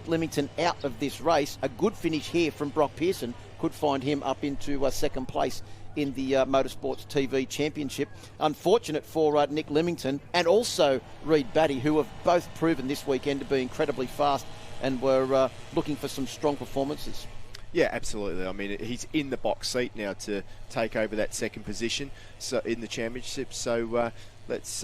Leamington out of this race. A good finish here from Brock Pearson could find him up into second place in the Motorsports TV Championship. Unfortunate for Nick Leamington and also Reed Batty, who have both proven this weekend to be incredibly fast and were looking for some strong performances. Yeah, absolutely. I mean, he's in the box seat now to take over that second position in the championship. So let's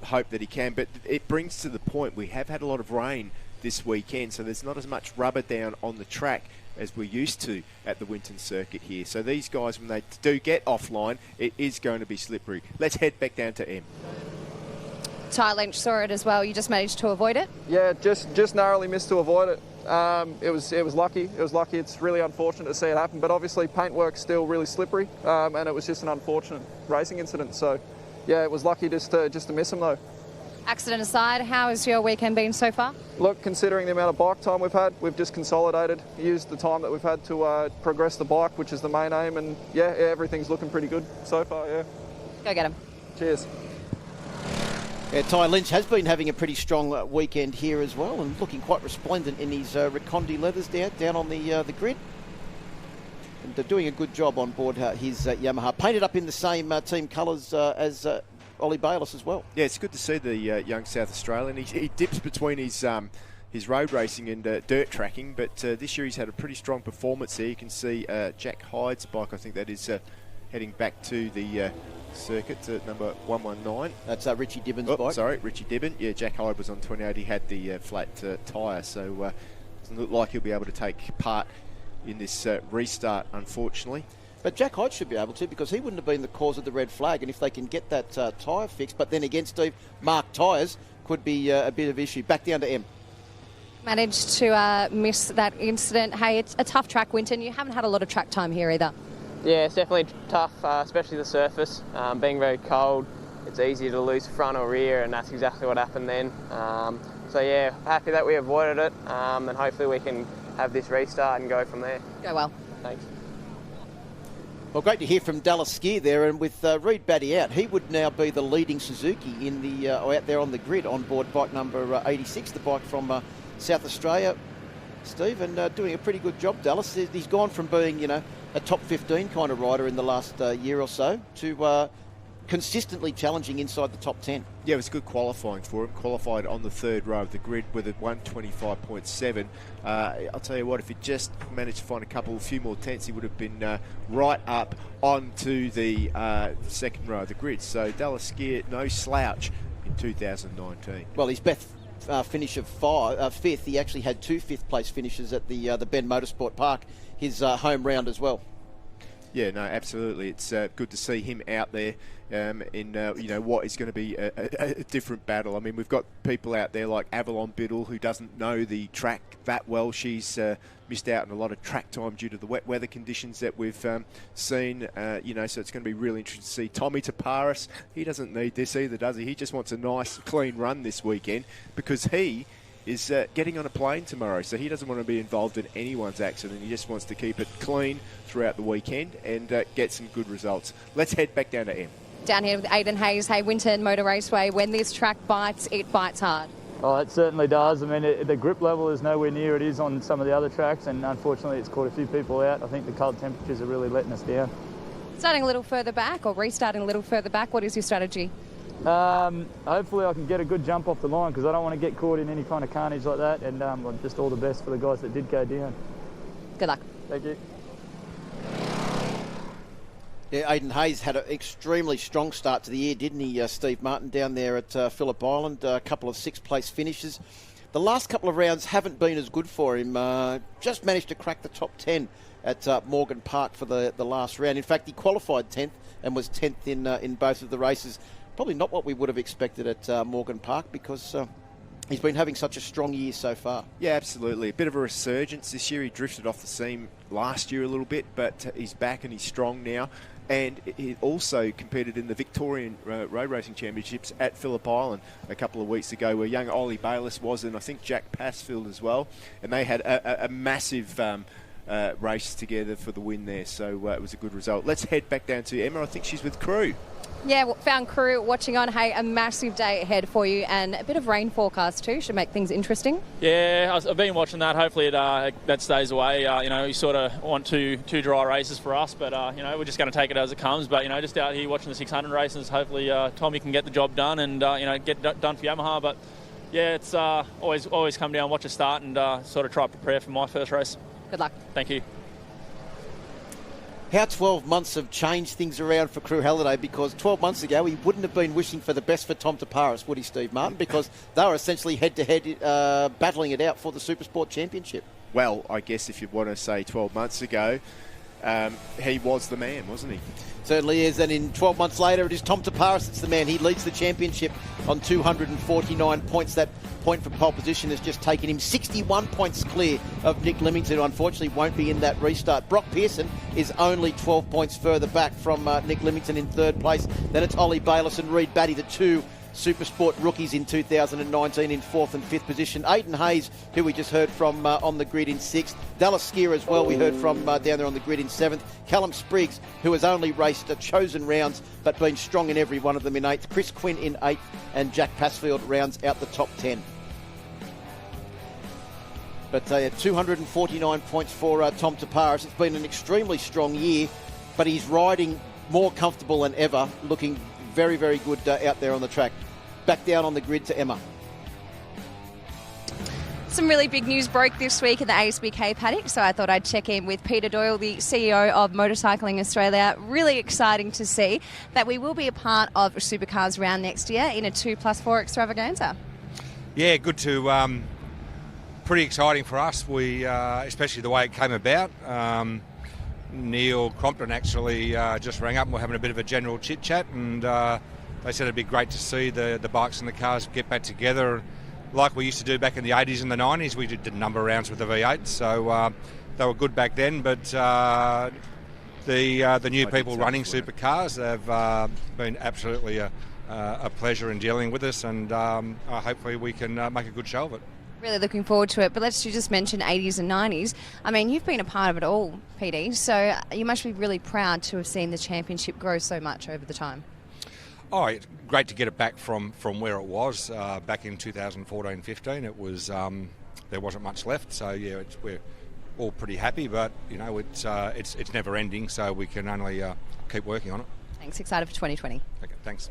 hope that he can. But it brings to the point, we have had a lot of rain this weekend, so there's not as much rubber down on the track as we're used to at the Winton circuit here. So these guys, when they do get offline, it is going to be slippery. Let's head back down to M. Ty Lynch saw it as well. You just managed to avoid it? Yeah, just narrowly missed to avoid it. It was lucky. It was lucky. It's really unfortunate to see it happen, but obviously paintwork's still really slippery, and it was just an unfortunate racing incident. So, yeah, it was lucky just to miss him though. Accident aside, how has your weekend been so far? Look, considering the amount of bike time we've had, we've just consolidated, used the time that we've had to progress the bike, which is the main aim, and yeah, everything's looking pretty good so far. Yeah. Go get him. Cheers. Yeah, Ty Lynch has been having a pretty strong weekend here as well, and looking quite resplendent in his Recondi leathers down on the grid. And they're doing a good job on board his Yamaha. Painted up in the same team colours as Ollie Bayliss as well. Yeah, it's good to see the young South Australian. He dips between his road racing and dirt tracking, but this year he's had a pretty strong performance there. You can see Jack Hyde's bike, I think that is heading back to the circuit at number 119. That's Richie Dibbon's bike. Sorry, Richie Dibbon. Yeah, Jack Hyde was on 28. He had the flat tyre, so doesn't look like he'll be able to take part in this restart, unfortunately. But Jack Hyde should be able to, because he wouldn't have been the cause of the red flag. And if they can get that tyre fixed, but then again, Steve, marked tyres could be a bit of issue. Back down to M. Managed to miss that incident. Hey, it's a tough track, Winton. You haven't had a lot of track time here either. Yeah, it's definitely tough, especially the surface. Being very cold, it's easy to lose front or rear, and that's exactly what happened then. So yeah, happy that we avoided it, and hopefully we can have this restart and go from there. Go well. Thanks. Well, great to hear from Dallas Skier there, and with Reed Batty out, he would now be the leading Suzuki in the out there on the grid on board bike number 86, the bike from South Australia, Steve, and doing a pretty good job, Dallas. He's gone from being, a top 15 kind of rider in the last year or so to consistently challenging inside the top 10. Yeah, it was good qualifying for him. Qualified on the third row of the grid with a 125.7. I'll tell you what, if he just managed to find a few more tenths, he would have been right up onto the second row of the grid. So Dallas Skier, no slouch in 2019. Well, his best finish of fifth. He actually had two fifth-place finishes at the Ben Motorsport Park, his home round as well. Yeah, no, absolutely. It's good to see him out there in what is going to be a different battle. I mean, we've got people out there like Avalon Biddle, who doesn't know the track that well. She's missed out on a lot of track time due to the wet weather conditions that we've seen. So it's going to be really interesting to see. Tommy Taparis, he doesn't need this either, does he? He just wants a nice, clean run this weekend because he is getting on a plane tomorrow, so he doesn't want to be involved in anyone's accident. He just wants to keep it clean throughout the weekend and get some good results. Let's head back down to M. Down here with Aidan Hayes. Hey, Winton Motor Raceway, when this track bites, it bites hard. Oh, it certainly does. I mean, the grip level is nowhere near it is on some of the other tracks, and unfortunately it's caught a few people out. I think the cold temperatures are really letting us down. Starting a little further back, or restarting a little further back, what is your strategy? Hopefully I can get a good jump off the line, because I don't want to get caught in any kind of carnage like that, and just all the best for the guys that did go down. Good luck. Thank you. Yeah, Aidan Hayes had an extremely strong start to the year, didn't he, Steve Martin, down there at Phillip Island? A couple of sixth-place finishes. The last couple of rounds haven't been as good for him. Just managed to crack the top 10 at Morgan Park for the last round. In fact, he qualified 10th and was 10th in both of the races. Probably not what we would have expected at Morgan Park, because he's been having such a strong year so far. Yeah, absolutely. A bit of a resurgence this year. He drifted off the seam last year a little bit, but he's back and he's strong now. And he also competed in the Victorian Road Racing Championships at Phillip Island a couple of weeks ago, where young Ollie Bayliss was, and I think Jack Passfield as well. And they had a massive race together for the win there. So it was a good result. Let's head back down to Emma. I think she's with crew. Yeah, found crew watching on. Hey, a massive day ahead for you, and a bit of rain forecast too. Should make things interesting. Yeah, I've been watching that. Hopefully that stays away. You sort of want two dry races for us, but we're just going to take it as it comes. But just out here watching the 600 races, hopefully Tommy can get the job done and get done for Yamaha. But yeah, it's always come down, watch a start, and sort of try to prepare for my first race. Good luck. Thank you. How 12 months have changed things around for Crew Halliday, because 12 months ago he wouldn't have been wishing for the best for Tom Taparis, would he, Steve Martin? Because they were essentially head-to-head battling it out for the Supersport Championship. Well, I guess if you want to say 12 months ago, he was the man, wasn't he? Certainly is, and in 12 months later it is Tom Taparis that's the man. He leads the championship on 249 points. That point for pole position has just taken him 61 points clear of Nick Leamington, who unfortunately won't be in that restart. Brock Pearson is only 12 points further back from Nick Leamington in third place. Then it's Ollie Bayliss and Reid Batty, the two Supersport rookies in 2019 in fourth and fifth position. Aidan Hayes, who we just heard from on the grid, in sixth. Dallas Skier as well, we heard from down there on the grid, in seventh. Callum Spriggs, who has only raced chosen rounds but been strong in every one of them, in eighth. Chris Quinn in eighth, and Jack Passfield rounds out the top 10. But 249 points for Tom Taparis. It's been an extremely strong year, but he's riding more comfortable than ever, looking very, very good out there on the track. Back down on the grid to Emma. Some really big news broke this week in the ASBK paddock, so I thought I'd check in with Peter Doyle, the CEO of Motorcycling Australia. Really exciting to see that we will be a part of Supercars round next year in a 2+4 extravaganza. Yeah, good to... pretty exciting for us. We, especially the way it came about. Neil Crompton actually just rang up and we're having a bit of a general chit chat, and they said it'd be great to see the bikes and the cars get back together like we used to do back in the 80s and the 90s. We did a number of rounds with the V8, so they were good back then. But the new people running supercars have been absolutely a pleasure in dealing with us, and hopefully we can make a good show of it. Really looking forward to it. But let's just mention 80s and 90s. I mean, you've been a part of it all, PD, so you must be really proud to have seen the championship grow so much over the time. Oh, it's great to get it back from where it was back in 2014-15. It was there wasn't much left, so yeah, we're all pretty happy. But it's never ending, so we can only keep working on it. Thanks. Excited for 2020. Okay, thanks.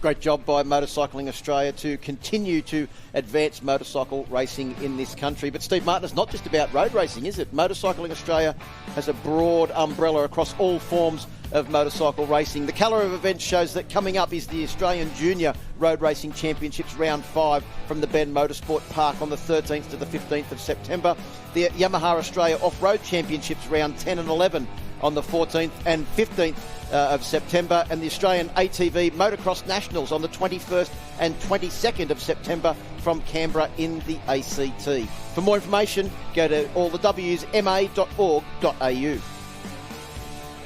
Great job by Motorcycling Australia to continue to advance motorcycle racing in this country. But Steve Martin, it's not just about road racing, is it? Motorcycling Australia has a broad umbrella across all forms of motorcycle racing. The colour of events shows that coming up is the Australian Junior Road Racing Championships Round 5 from the Ben Motorsport Park on the 13th to the 15th of September. The Yamaha Australia Off-Road Championships Round 10 and 11 on the 14th and 15th of September, and the Australian ATV Motocross Nationals on the 21st and 22nd of September from Canberra in the ACT. For more information, go to allthews.ma.org.au.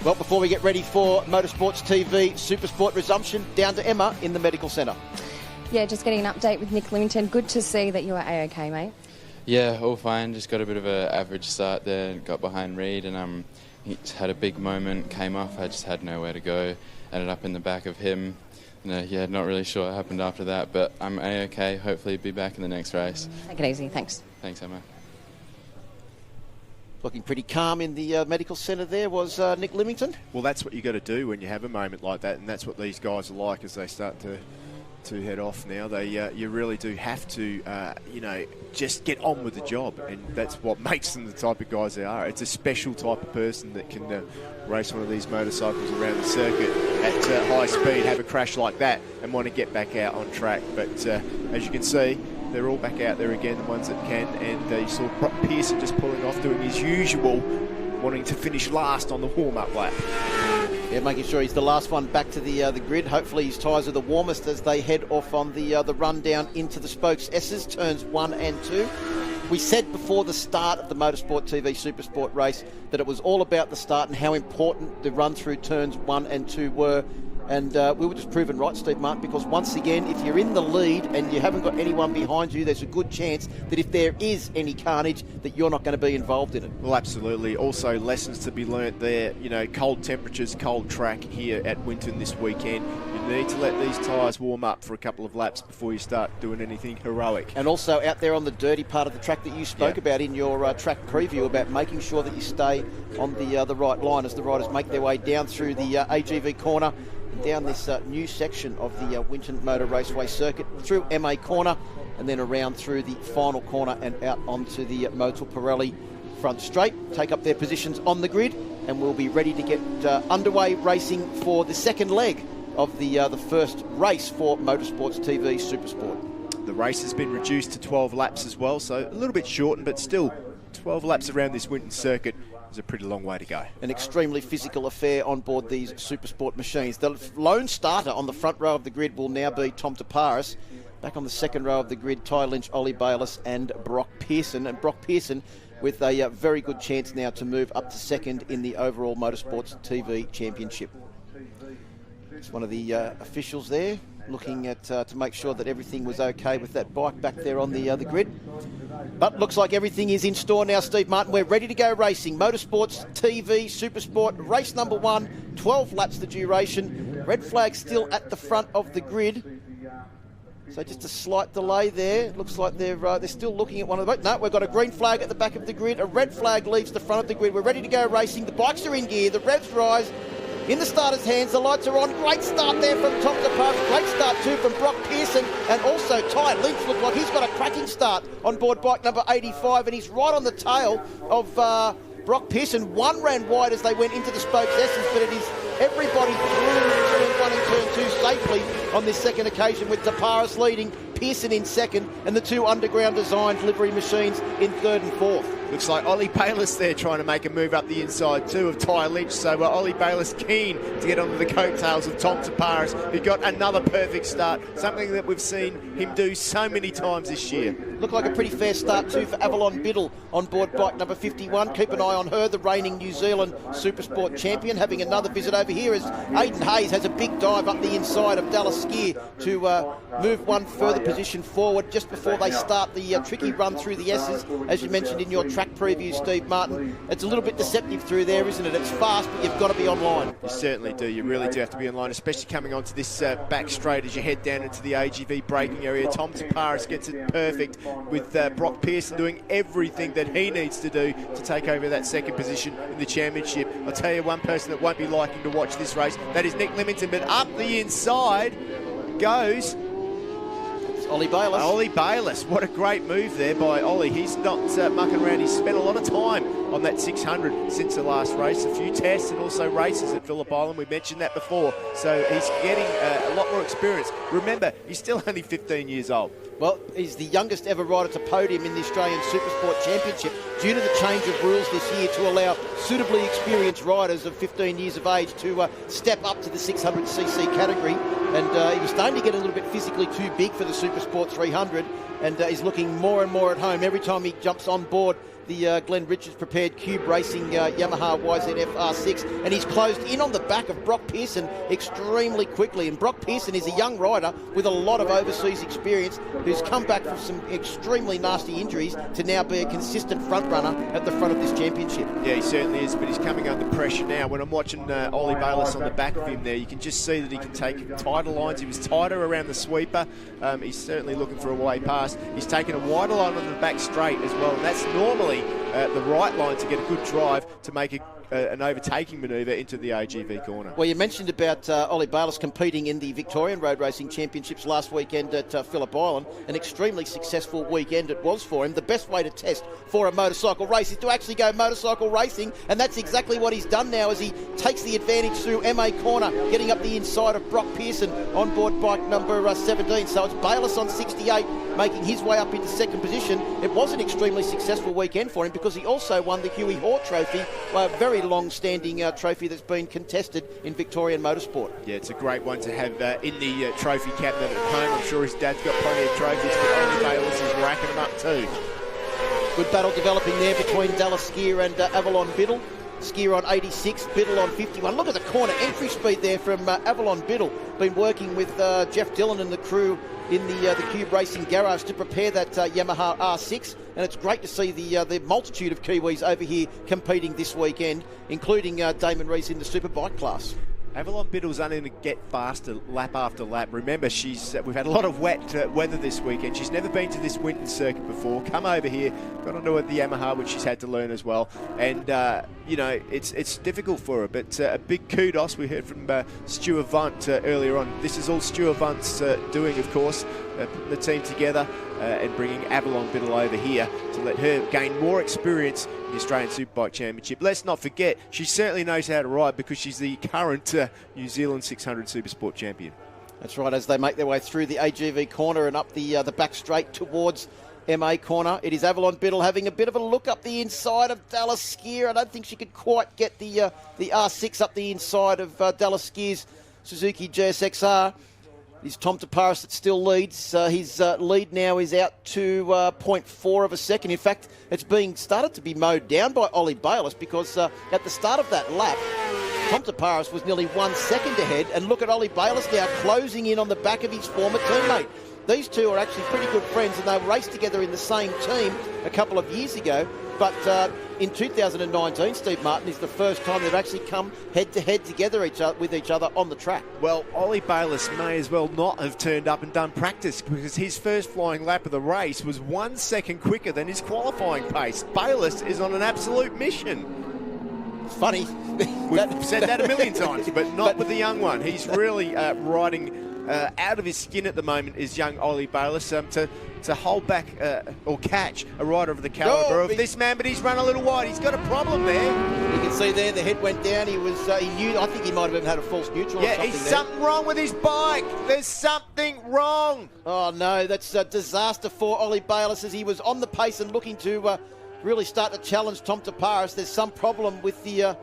Well, before we get ready for Motorsports TV Supersport resumption, down to Emma in the Medical Centre. Yeah, just getting an update with Nick Leamington. Good to see that you are A-OK, mate. Yeah, all fine. Just got a bit of an average start there and got behind Reid, and he had a big moment, came off. I just had nowhere to go. Ended up in the back of him. Yeah, not really sure what happened after that, but I'm A-OK. Hopefully be back in the next race. Take it easy. Thanks. Thanks, Emma. Looking pretty calm in the medical centre there was Nick Leamington. Well, that's what you got to do when you have a moment like that, and that's what these guys are like as they start to head off now. They you really do have to just get on with the job, and that's what makes them the type of guys they are. It's a special type of person that can race one of these motorcycles around the circuit at high speed, have a crash like that, and want to get back out on track. But as you can see, they're all back out there again, the ones that can, and you saw Pearson just pulling off, doing his usual, wanting to finish last on the warm-up lap. Yeah, making sure he's the last one back to the grid. Hopefully his tyres are the warmest as they head off on the run down into the Spokes S's, turns 1 and 2. We said before the start of the Motorsport TV Supersport race that it was all about the start and how important the run through turns 1 and 2 were. And we were just proven right, Steve Martin, because once again, if you're in the lead and you haven't got anyone behind you, there's a good chance that if there is any carnage, that you're not going to be involved in it. Well, absolutely. Also, lessons to be learnt there. You know, cold temperatures, cold track here at Winton this weekend. You need to let these tyres warm up for a couple of laps before you start doing anything heroic. And also out there on the dirty part of the track that you spoke about in your track preview, about making sure that you stay on the right line as the riders make their way down through the AGV corner, down this new section of the Winton Motor Raceway circuit, through MA corner, and then around through the final corner and out onto the Motul Pirelli front straight. Take up their positions on the grid, and we'll be ready to get underway racing for the second leg of the first race for Motorsports TV Supersport. The race has been reduced to 12 laps as well, so a little bit shortened, but still 12 laps around this Winton circuit is a pretty long way to go. An extremely physical affair on board these Supersport machines. The lone starter on the front row of the grid will now be Tom Taparis. Back on the second row of the grid, Ty Lynch, Ollie Bayliss and Brock Pearson. And Brock Pearson with a very good chance now to move up to second in the overall Motorsports TV Championship. It's one of the officials there looking at to make sure that everything was okay with that bike back there on the grid. But looks like everything is in store now, Steve Martin. We're ready to go racing. Motorsports TV Supersport, race number 1, 12 laps the duration. Red flag still at the front of the grid. So just a slight delay there. Looks like they're still looking at one of the boats. No, we've got a green flag at the back of the grid. A red flag leaves the front of the grid. We're ready to go racing. The bikes are in gear. The revs rise. In the starter's hands, the lights are on. Great start there from Tom Taparis. Great start too from Brock Pearson. And also Ty Lynch looks like he's got a cracking start on board bike number 85. And he's right on the tail of Brock Pearson. One ran wide as they went into the spokes S's, but it is everybody through turn 1 and turn 2 safely on this second occasion, with Taparis leading, Pearson in second, and the two underground designed livery machines in third and fourth. Looks like Ollie Bayliss there trying to make a move up the inside too of Ty Lynch. So Ollie Bayliss keen to get onto the coattails of Tom Taparis, who got another perfect start, something that we've seen him do so many times this year. Looked like a pretty fair start too for Avalon Biddle on board bike number 51. Keep an eye on her, the reigning New Zealand Supersport champion, having another visit over here as Aidan Hayes has a big dive up the inside of Dallas Skier to move one further position forward just before they start the tricky run through the S's. As you mentioned in your track preview, Steve Martin, it's a little bit deceptive through there, isn't it? It's fast, but you've got to be online. You certainly do. You really do have to be online, especially coming onto this back straight as you head down into the AGV braking area. Tom Taparis gets it perfect, with Brock Pearson doing everything that he needs to do to take over that second position in the championship. I'll tell you one person that won't be liking to watch this race, that is Nick Limington, but up the inside goes Ollie Bayliss. Ollie Bayliss. What a great move there by Ollie. He's not mucking around. He's spent a lot of time on that 600 since the last race. A few tests and also races at Phillip Island. We mentioned that before. So he's getting a lot more experience. Remember, he's still only 15 years old. Well, he's the youngest ever rider to podium in the Australian Supersport Championship due to the change of rules this year to allow suitably experienced riders of 15 years of age to step up to the 600cc category. And he was starting to get a little bit physically too big for the Supersport 300, and he's looking more and more at home every time he jumps on board the Glenn Richards prepared Cube Racing Yamaha YZF R6, and he's closed in on the back of Brock Pearson extremely quickly. And Brock Pearson is a young rider with a lot of overseas experience who's come back from some extremely nasty injuries to now be a consistent front runner at the front of this championship. Yeah, he certainly is, but he's coming under pressure now. When I'm watching Ollie Bayliss on the back of him there, you can just see that he can take tighter lines. He was tighter around the sweeper. He's certainly looking for a way past. He's taken a wider line on the back straight as well, and that's normally the right line to get a good drive to make an overtaking manoeuvre into the AGV corner. Well, you mentioned about Ollie Bayliss competing in the Victorian Road Racing Championships last weekend at Phillip Island. An extremely successful weekend it was for him. The best way to test for a motorcycle race is to actually go motorcycle racing, and that's exactly what he's done now as he takes the advantage through MA corner, getting up the inside of Brock Pearson on board bike number 17. So it's Bayliss on 68 making his way up into second position. It was an extremely successful weekend for him because he also won the Huey Hoare Trophy, a very long-standing trophy that's been contested in Victorian motorsport. Yeah, it's a great one to have in the trophy cabinet at home. I'm sure his dad's got plenty of trophies, but Ollie Bayliss is racking them up too. Good battle developing there between Dallas Skier and Avalon Biddle. Skier on 86, Biddle on 51. Look at the corner entry speed there from Avalon Biddle. Been working with Jeff Dillon and the crew in the Cube Racing garage to prepare that Yamaha R6, and it's great to see the multitude of Kiwis over here competing this weekend, including Damon Rees in the superbike class. Avalon Biddle's only going to get faster lap after lap. Remember, we've had a lot of wet weather this weekend. She's never been to this Winton circuit before. Come over here, got onto the Yamaha, which she's had to learn as well. And, it's difficult for her. But a big kudos. We heard from Stuart Vunt earlier on. This is all Stuart Vunt's doing, of course, putting the team together and bringing Avalon Biddle over here to let her gain more experience in the Australian Superbike Championship. Let's not forget, she certainly knows how to ride because she's the current New Zealand 600 Supersport champion. That's right, as they make their way through the AGV corner and up the back straight towards MA corner. It is Avalon Biddle having a bit of a look up the inside of Dallas Skier. I don't think she could quite get the R6 up the inside of Dallas Skier's Suzuki GSXR. It's Tom Taparis that still leads. His lead now is out to 0.4 of a second. In fact, it's started to be mowed down by Ollie Bayliss because at the start of that lap, Tom Taparis was nearly 1 second ahead. And look at Ollie Bayliss now closing in on the back of his former teammate. These two are actually pretty good friends, and they raced together in the same team a couple of years ago. But in 2019, Steve Martin, is the first time they've actually come head-to-head together with each other on the track. Well, Ollie Bayliss may as well not have turned up and done practice because his first flying lap of the race was 1 second quicker than his qualifying pace. Bayliss is on an absolute mission. Funny. We've said that a million times, but not with the young one. He's really riding out of his skin at the moment, is young Ollie Bayliss, to hold back or catch a rider of the calibre of this man, but he's run a little wide. He's got a problem there. You can see there the head went down. He knew. I think he might have even had a false neutral. Yeah, or something there's there. something wrong with his bike. There's something wrong. Oh no, that's a disaster for Ollie Bayliss as he was on the pace and looking to really start to challenge Tom Taparis. There's some problem with the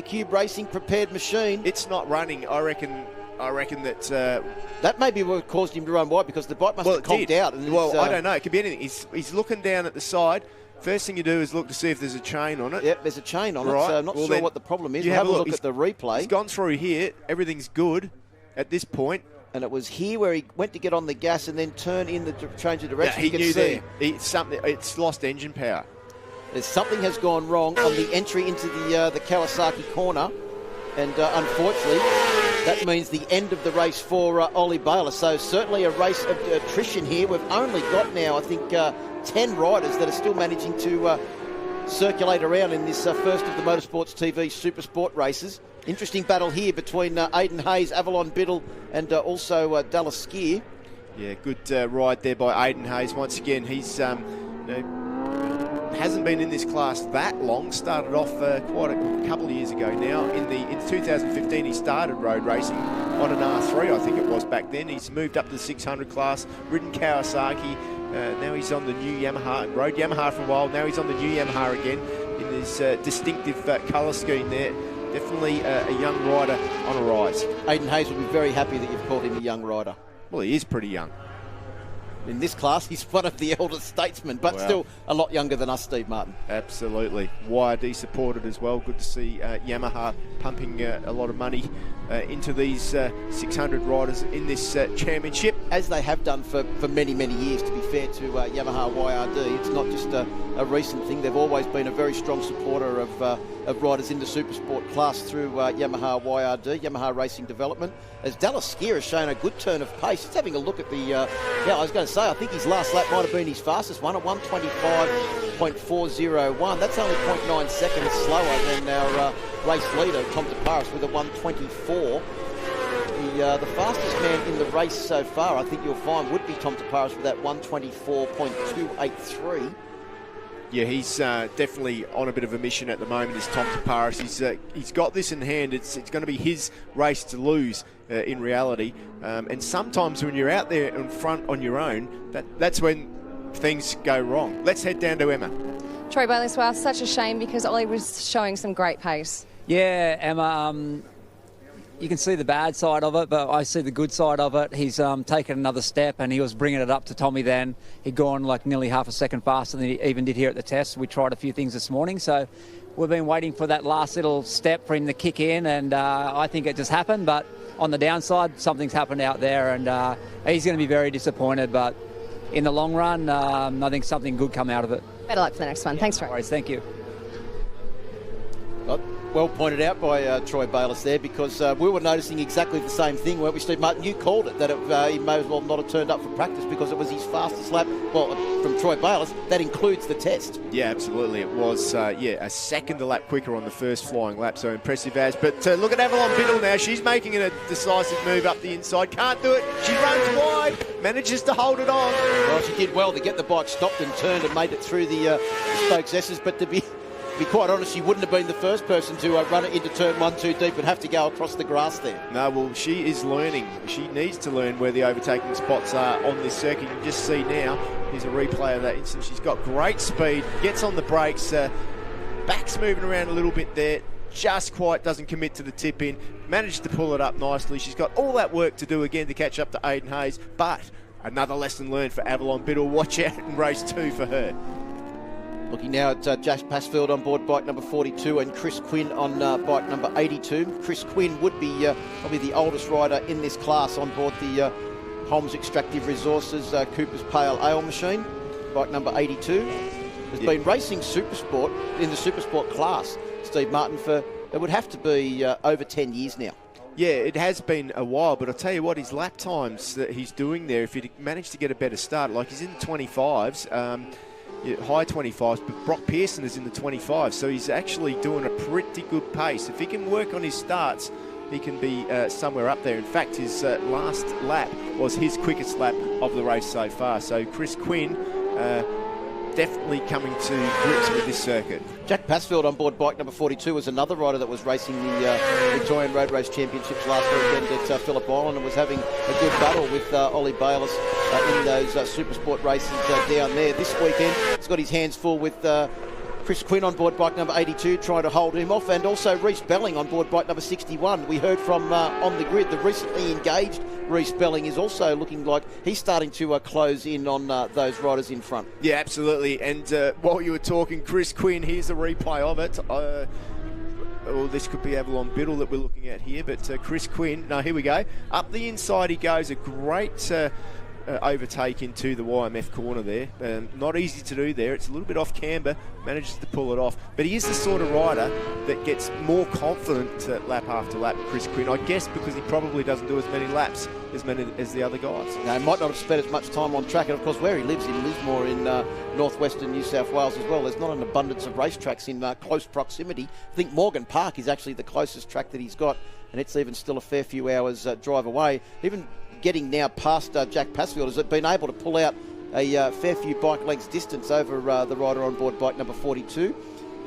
Cube Racing prepared machine. It's not running, I reckon that... that may be what caused him to run wide because the bike must have conked out. And I don't know. It could be anything. He's looking down at the side. First thing you do is look to see if there's a chain on it. Yep, there's a chain on it, so I'm not sure what the problem is. You we'll have a look at the replay. He's gone through here. Everything's good at this point. And it was here where he went to get on the gas and then turn in the change of direction. Yeah, he knew there. It's lost engine power. Something has gone wrong on the entry into the Kawasaki corner. And unfortunately, that means the end of the race for Ollie Bayliss. So certainly a race of attrition here. We've only got now, I think, 10 riders that are still managing to circulate around in this first of the Motorsports TV Supersport races. Interesting battle here between Aidan Hayes, Avalon Biddle, and also Dallas Skier. Yeah, good ride there by Aidan Hayes. Once again, he's hasn't been in this class that long. Started off quite a couple of years ago now. In 2015, he started road racing on an R3, I think it was back then. He's moved up to the 600 class, ridden Kawasaki. Now he's on the new Yamaha, rode Yamaha for a while. Now he's on the new Yamaha again in this distinctive colour scheme there. Definitely a young rider on a rise. Aidan Hayes will be very happy that you've called him a young rider. Well, he is pretty young. In this class, he's one of the elder statesmen, but still a lot younger than us, Steve Martin. Absolutely. YRD supported as well. Good to see Yamaha pumping a lot of money into these 600 riders in this championship. As they have done for many, many years, to be fair to Yamaha YRD. It's not just a recent thing. They've always been a very strong supporter of riders in the Supersport class through Yamaha YRD, Yamaha Racing Development. As Dallas Skier has shown a good turn of pace. Just having a look at the... I was going to say, I think his last lap might have been his fastest one at 1:25.401. That's only 0.9 seconds slower than our race leader, Tom Taparis, with a 1:24. The fastest man in the race so far, I think you'll find, would be Tom Taparis with that 1:24.283. Yeah, he's definitely on a bit of a mission at the moment, is Tom Taparis. He's got this in hand. It's going to be his race to lose in reality. And sometimes when you're out there in front on your own, that's when things go wrong. Let's head down to Emma. Troy Bayliss, wow, such a shame because Ollie was showing some great pace. Yeah, Emma, you can see the bad side of it, but I see the good side of it. He's taken another step, and he was bringing it up to Tommy then. He'd gone like nearly half a second faster than he even did here at the test. We tried a few things this morning, so we've been waiting for that last little step for him to kick in, and I think it just happened. But on the downside, something's happened out there, and he's going to be very disappointed. But in the long run, I think something good come out of it. Better luck for the next one. Thanks, Troy. No worries, thank you. Well pointed out by Troy Bayliss there, because we were noticing exactly the same thing, weren't we, Steve Martin? You called it, that he may as well not have turned up for practice because it was his fastest lap. Well, from Troy Bayliss, that includes the test. Yeah, absolutely. It was, a second a lap quicker on the first flying lap, so impressive as. But look at Avalon Biddle now. She's making a decisive move up the inside. Can't do it. She runs wide, manages to hold it on. Well, she did well to get the bike stopped and turned and made it through the Stokes S's, but to be quite honest, she wouldn't have been the first person to run it into turn 1 too deep and have to go across the grass there. No, well, she is learning. She needs to learn where the overtaking spots are on this circuit. You can just see now, here's a replay of that instant. She's got great speed, gets on the brakes, back's moving around a little bit there, just quite doesn't commit to the tip in, managed to pull it up nicely. She's got all that work to do again to catch up to Aiden Hayes, but another lesson learned for Avalon Biddle. Watch out in race 2 for her. Looking now at Jack Passfield on board bike number 42 and Chris Quinn on bike number 82. Chris Quinn would be probably the oldest rider in this class on board the Holmes Extractive Resources Cooper's Pale Ale machine. Bike number 82 has been racing Supersport in the Supersport class, Steve Martin, for it would have to be over 10 years now. Yeah, it has been a while, but I'll tell you what, his lap times that he's doing there, if he'd managed to get a better start, like he's in the 25s, high 25s, but Brock Pearson is in the 25s, so he's actually doing a pretty good pace. If he can work on his starts, he can be somewhere up there. In fact, his last lap was his quickest lap of the race so far. So Chris Quinn definitely coming to grips with this circuit. Jack Passfield on board bike number 42 was another rider that was racing the Victorian Road Race Championships last weekend at Phillip Island and was having a good battle with Ollie Bayliss in those Supersport races down there. This weekend, he's got his hands full with Chris Quinn on board bike number 82, trying to hold him off, and also Reece Belling on board bike number 61. We heard from on the grid, the recently engaged Reece Belling is also looking like he's starting to close in on those riders in front. Yeah, absolutely. And while you were talking, Chris Quinn, here's a replay of it. Well, this could be Avalon Biddle that we're looking at here, but Chris Quinn, no, here we go. Up the inside he goes, a great overtake into the YMF corner there. Not easy to do there. It's a little bit off camber, manages to pull it off. But he is the sort of rider that gets more confident lap after lap, Chris Quinn, I guess because he probably doesn't do as many laps as the other guys. No, he might not have spent as much time on track, and of course where he lives more in northwestern New South Wales as well. There's not an abundance of racetracks in close proximity. I think Morgan Park is actually the closest track that he's got, and it's even still a fair few hours drive away. Even getting now past Jack Passfield, has been able to pull out a fair few bike lengths distance over the rider on board bike number 42.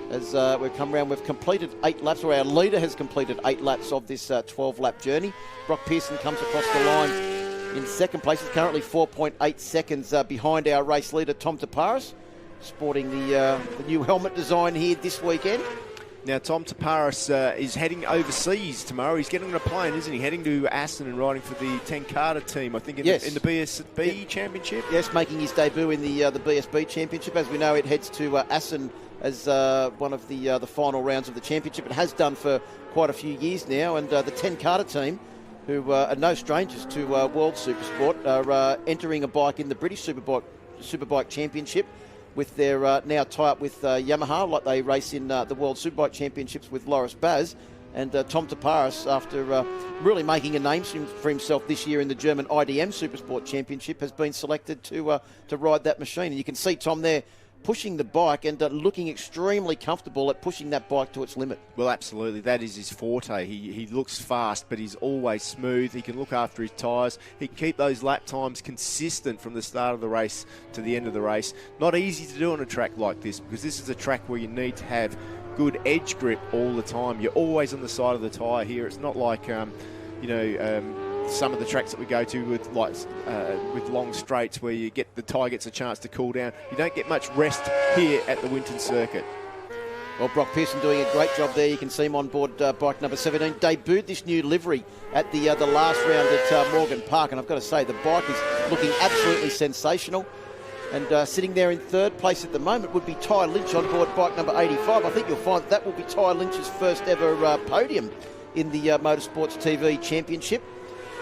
As we've come around, we've completed 8 laps, or our leader has completed 8 laps of this 12-lap journey. Brock Pearson comes across the line in second place. He's currently 4.8 seconds behind our race leader, Tom Taparis, sporting the new helmet design here this weekend. Now, Tom Taparis is heading overseas tomorrow. He's getting on a plane, isn't he? Heading to Aston and riding for the Tenkata team, I think, in the BSB Championship. Yes, making his debut in the BSB Championship. As we know, it heads to Aston as one of the final rounds of the championship. It has done for quite a few years now, and the Tenkata team, who are no strangers to World Supersport, are entering a bike in the British Superbike Championship, with their now tie-up with Yamaha, like they race in the World Superbike Championships with Loris Baz. And Tom Taparis, after really making a name for himself this year in the German IDM Supersport Championship, has been selected to ride that machine. And you can see Tom there pushing the bike and looking extremely comfortable at pushing that bike to its limit. Well, absolutely. That is his forte. He looks fast, but he's always smooth. He can look after his tyres. He can keep those lap times consistent from the start of the race to the end of the race. Not easy to do on a track like this, because this is a track where you need to have good edge grip all the time. You're always on the side of the tyre here. It's not like, some of the tracks that we go to with long straights where the tyre gets a chance to cool down. You don't get much rest here at the Winton Circuit. Well, Brock Pearson doing a great job there. You can see him on board bike number 17. Debuted this new livery at the last round at Morgan Park, and I've got to say the bike is looking absolutely sensational. And sitting there in third place at the moment would be Ty Lynch on board bike number 85. I think you'll find that will be Ty Lynch's first ever podium in the Motorsports TV Championship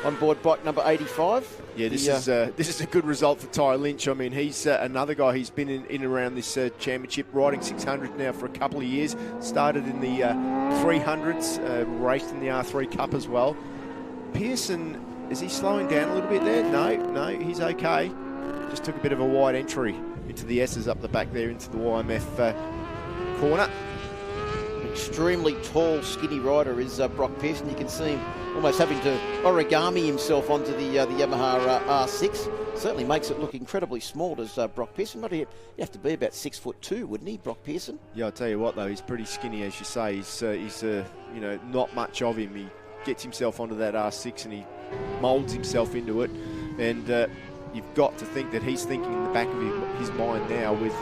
on board bike number 85. Yeah, this is a good result for Ty Lynch. I mean, he's another guy. He's been in around this championship, riding 600 now for a couple of years. Started in the 300s, raced in the R3 Cup as well. Pearson, is he slowing down a little bit there? No, he's okay. Just took a bit of a wide entry into the S's up the back there into the YMF corner. Extremely tall, skinny rider is Brock Pearson. You can see him almost having to origami himself onto the Yamaha R6. Certainly makes it look incredibly small, does Brock Pearson. But he'd have to be about 6'2", wouldn't he, Brock Pearson? Yeah, I'll tell you what though, he's pretty skinny as you say. He's not much of him. He gets himself onto that R6 and he moulds himself into it. And you've got to think that he's thinking in the back of his mind now with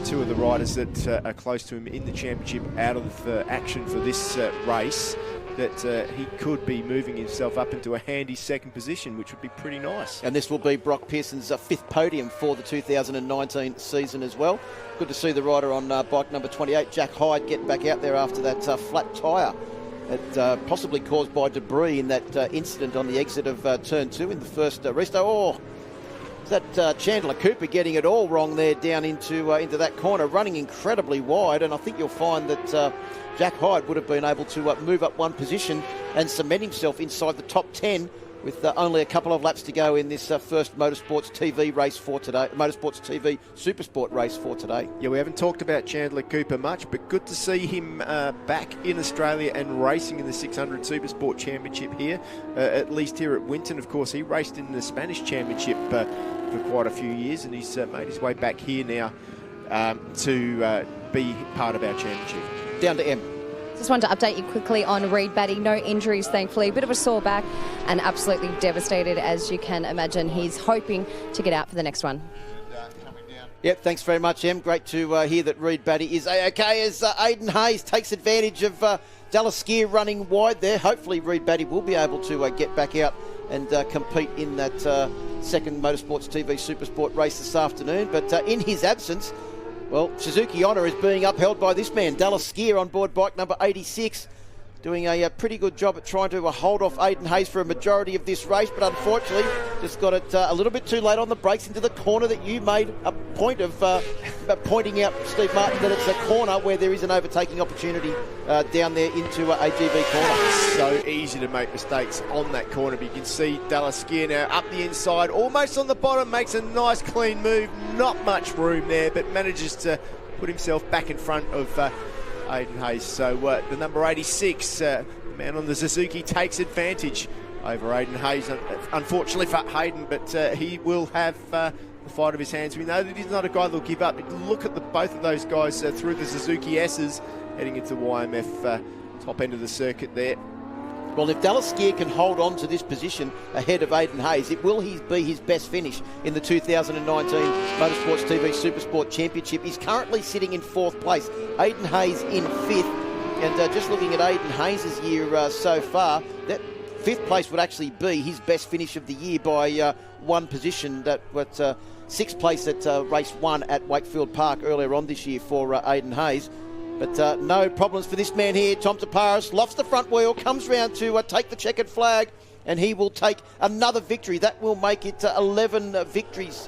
two of the riders that are close to him in the championship out of action for this race, that he could be moving himself up into a handy second position, which would be pretty nice. And this will be Brock Pearson's fifth podium for the 2019 season as well. Good to see the rider on bike number 28, Jack Hyde, get back out there after that flat tyre. Possibly caused by debris in that incident on the exit of turn 2 in the first restart. Oh, that Chandler Cooper getting it all wrong there down into that corner, running incredibly wide. And I think you'll find that Jack Hyde would have been able to move up one position and cement himself inside the top 10 with only a couple of laps to go in this first Motorsports TV race for today, Motorsports TV Supersport race for today. Yeah, we haven't talked about Chandler Cooper much, but good to see him back in Australia and racing in the 600 Supersport Championship here, at least here at Winton. Of course, he raced in the Spanish Championship for quite a few years, and he's made his way back here now to be part of our championship. Down to M. Just wanted to update you quickly on Reed Batty. No injuries, thankfully. A bit of a sore back and absolutely devastated, as you can imagine. He's hoping to get out for the next one. Yep, thanks very much, Em. Great to hear that Reed Batty is okay as Aidan Hayes takes advantage of Dallas Skier running wide there. Hopefully Reed Batty will be able to get back out and compete in that second Motorsports TV Supersport race this afternoon. But in his absence, well, Suzuki Honour is being upheld by this man, Dallas Skier, on board bike number 86, doing a pretty good job at trying to hold off Aidan Hayes for a majority of this race, but unfortunately just got it a little bit too late on the brakes into the corner that you made a point of pointing out, Steve Martin, that it's a corner where there is an overtaking opportunity down there into a GB corner. So easy to make mistakes on that corner, but you can see Dallas Skier now up the inside, almost on the bottom, makes a nice clean move, not much room there, but manages to put himself back in front of Aidan Hayes. So the number 86, man on the Suzuki, takes advantage over Aidan Hayes. Unfortunately for Hayden, but he will have the fight of his hands. We know that he's not a guy that'll give up. Look at both of those guys through the Suzuki S's heading into YMF top end of the circuit there. Well, if Dallas Skier can hold on to this position ahead of Aidan Hayes, it will be his best finish in the 2019 Motorsports TV Supersport Championship. He's currently sitting in 4th place. Aidan Hayes in 5th. And just looking at Aidan Hayes' year so far, that 5th place would actually be his best finish of the year by one position. That was 6th place at race 1 at Wakefield Park earlier on this year for Aidan Hayes. But no problems for this man here. Tom Taparis lofts the front wheel, comes round to take the checkered flag, and he will take another victory. That will make it 10 victories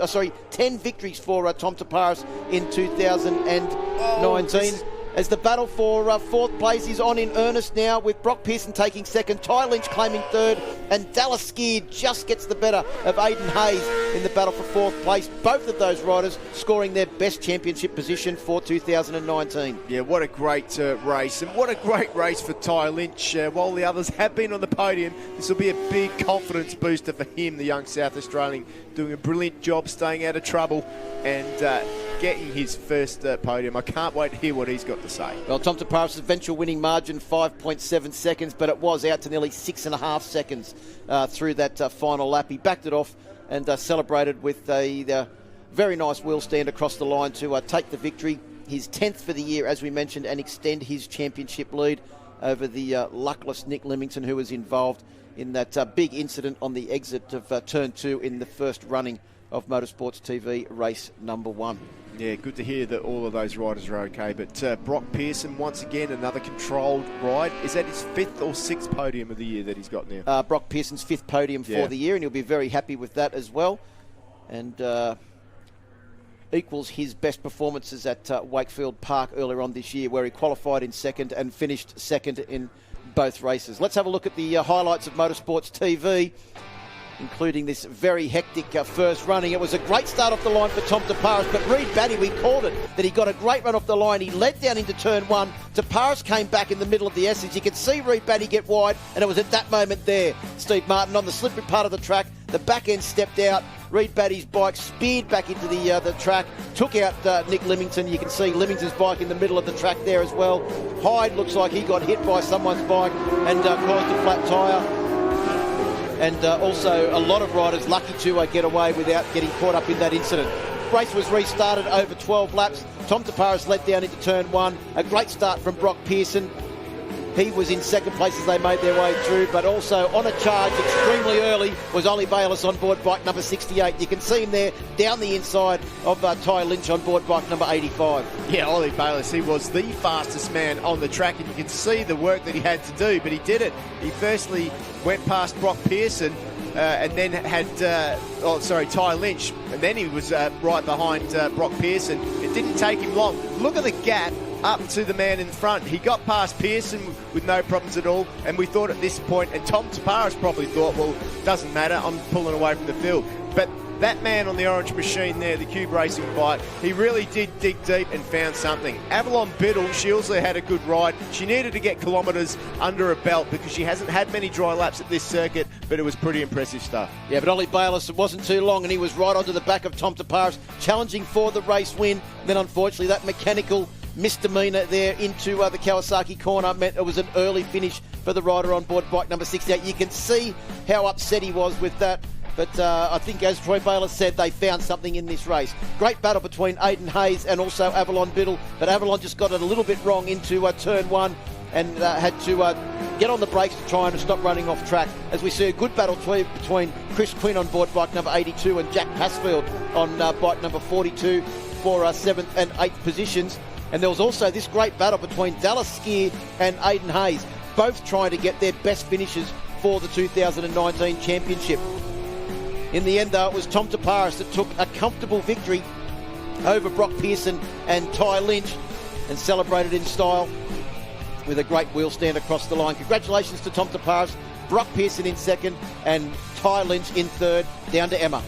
for Tom Taparis in 2019. As the battle for 4th place is on in earnest now, with Brock Pearson taking 2nd, Ty Lynch claiming 3rd, and Dallas Skier just gets the better of Aidan Hayes in the battle for 4th place. Both of those riders scoring their best championship position for 2019. Yeah, what a great race, and what a great race for Ty Lynch. While the others have been on the podium, this will be a big confidence booster for him, the young South Australian, doing a brilliant job staying out of trouble and getting his first podium. I can't wait to hear what he's got to say. Well, Tom Taparis' eventual winning margin, 5.7 seconds, but it was out to nearly 6.5 seconds through that final lap. He backed it off and celebrated with a very nice wheel stand across the line to take the victory. his 10th for the year, as we mentioned, and extend his championship lead over the luckless Nick Leamington, who was involved in that big incident on the exit of Turn 2 in the first running of Motorsports TV race number 1. Yeah, good to hear that all of those riders are okay. But Brock Pearson, once again, another controlled ride. Is that his 5th or 6th podium of the year that he's got now? Brock Pearson's 5th podium for the year, and he'll be very happy with that as well. And equals his best performances at Wakefield Park earlier on this year, where he qualified in second and finished second in both races. Let's have a look at the highlights of Motorsports TV, including this very hectic first running. It was a great start off the line for Tom Taparis, but Reed Batty, we called it, that he got a great run off the line. He led down into turn 1. Taparis came back in the middle of the S. You could see Reed Batty get wide, and it was at that moment there, Steve Martin, on the slippery part of the track, the back end stepped out. Reed Batty's bike speared back into the track, took out Nick Leamington. You can see Leamington's bike in the middle of the track there as well. Hyde looks like he got hit by someone's bike and caused a flat tyre. And also a lot of riders lucky to get away without getting caught up in that incident. Race was restarted over 12 laps. Tom Taparis led down into turn 1. A great start from Brock Pearson. He was in second place as they made their way through, but also on a charge extremely early was Ollie Bayliss on board bike number 68. You can see him there down the inside of Ty Lynch on board bike number 85. Yeah, Ollie Bayliss, he was the fastest man on the track, and you can see the work that he had to do, but he did it. He firstly went past Brock Pearson and then had, Ty Lynch, and then he was right behind Brock Pearson. It didn't take him long. Look at the gap up to the man in front. He got past Pearson with no problems at all, and we thought at this point, and Tom Taparis probably thought, well, doesn't matter, I'm pulling away from the field. But that man on the orange machine there, the Cube Racing bike, he really did dig deep and found something. Avalon Biddle, she also had a good ride. She needed to get kilometres under her belt because she hasn't had many dry laps at this circuit, but it was pretty impressive stuff. Yeah, but Ollie Bayliss, it wasn't too long, and he was right onto the back of Tom Taparis, challenging for the race win. Then, unfortunately, that mechanical misdemeanor there into the Kawasaki corner meant it was an early finish for the rider on board bike number 68. You can see how upset he was with that. But I think, as Troy Bayliss said, they found something in this race. Great battle between Aidan Hayes and also Avalon Biddle, but Avalon just got it a little bit wrong into turn 1 and had to get on the brakes to try and stop running off track. As we see a good battle between Chris Quinn on board bike number 82 and Jack Passfield on bike number 42 for 7th and 8th positions. And there was also this great battle between Dallas Skier and Aidan Hayes, both trying to get their best finishes for the 2019 championship. In the end, though, it was Tom Taparis that took a comfortable victory over Brock Pearson and Ty Lynch and celebrated in style with a great wheel stand across the line. Congratulations to Tom Taparis, Brock Pearson in second and Ty Lynch in third, down to Emma.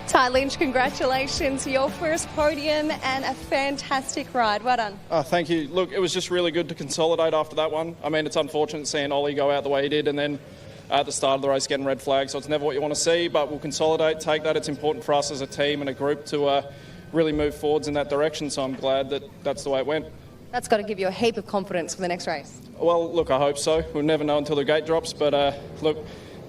Ty Lynch, congratulations. Your first podium and a fantastic ride. Well done. Oh, thank you. Look, it was just really good to consolidate after that one. I mean, it's unfortunate seeing Ollie go out the way he did and then at the start of the race getting red flag, so it's never what you want to see, but we'll consolidate, take that. It's important for us as a team and a group to really move forwards in that direction, so I'm glad that that's the way it went. That's got to give you a heap of confidence for the next race. Well, look, I hope so. We'll never know until the gate drops, but look,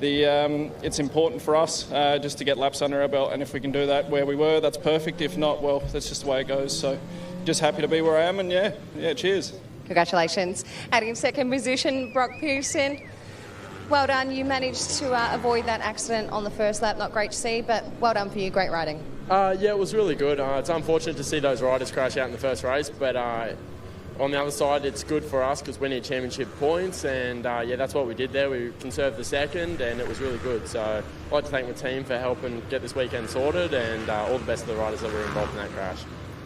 it's important for us just to get laps under our belt, and if we can do that where we were, that's perfect. If not, well, that's just the way it goes. So just happy to be where I am, and yeah, cheers. Congratulations. At in second position, Brock Pearson. Well done. You managed to avoid that accident on the first lap. Not great to see, but well done for you. Great riding. Yeah, it was really good. It's unfortunate to see those riders crash out in the first race, but on the other side, it's good for us because we need championship points, and that's what we did there. We conserved the second, and it was really good. So I'd like to thank the team for helping get this weekend sorted, and all the best of the riders that were involved in that crash.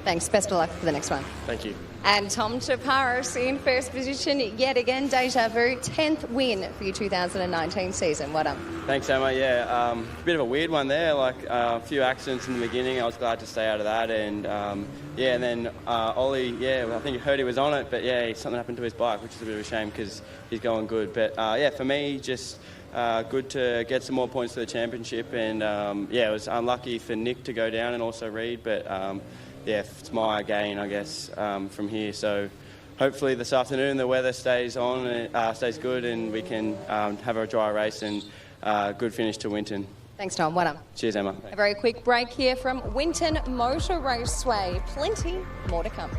Thanks. Best of luck for the next one. Thank you. And Tom Taparis in first position, yet again, deja vu, 10th win for your 2019 season. Well done. Thanks, Emma. Yeah, a bit of a weird one there, like a few accidents in the beginning. I was glad to stay out of that, and and then Ollie, I think I heard he was on it, but something happened to his bike, which is a bit of a shame because he's going good. But for me, just good to get some more points to the championship, and it was unlucky for Nick to go down and also Reed, but it's my gain, I guess, from here. So hopefully this afternoon the weather stays good, and we can have a dry race and good finish to Winton. Thanks, Tom. Well done. Cheers, Emma. A very quick break here from Winton Motor Raceway. Plenty more to come.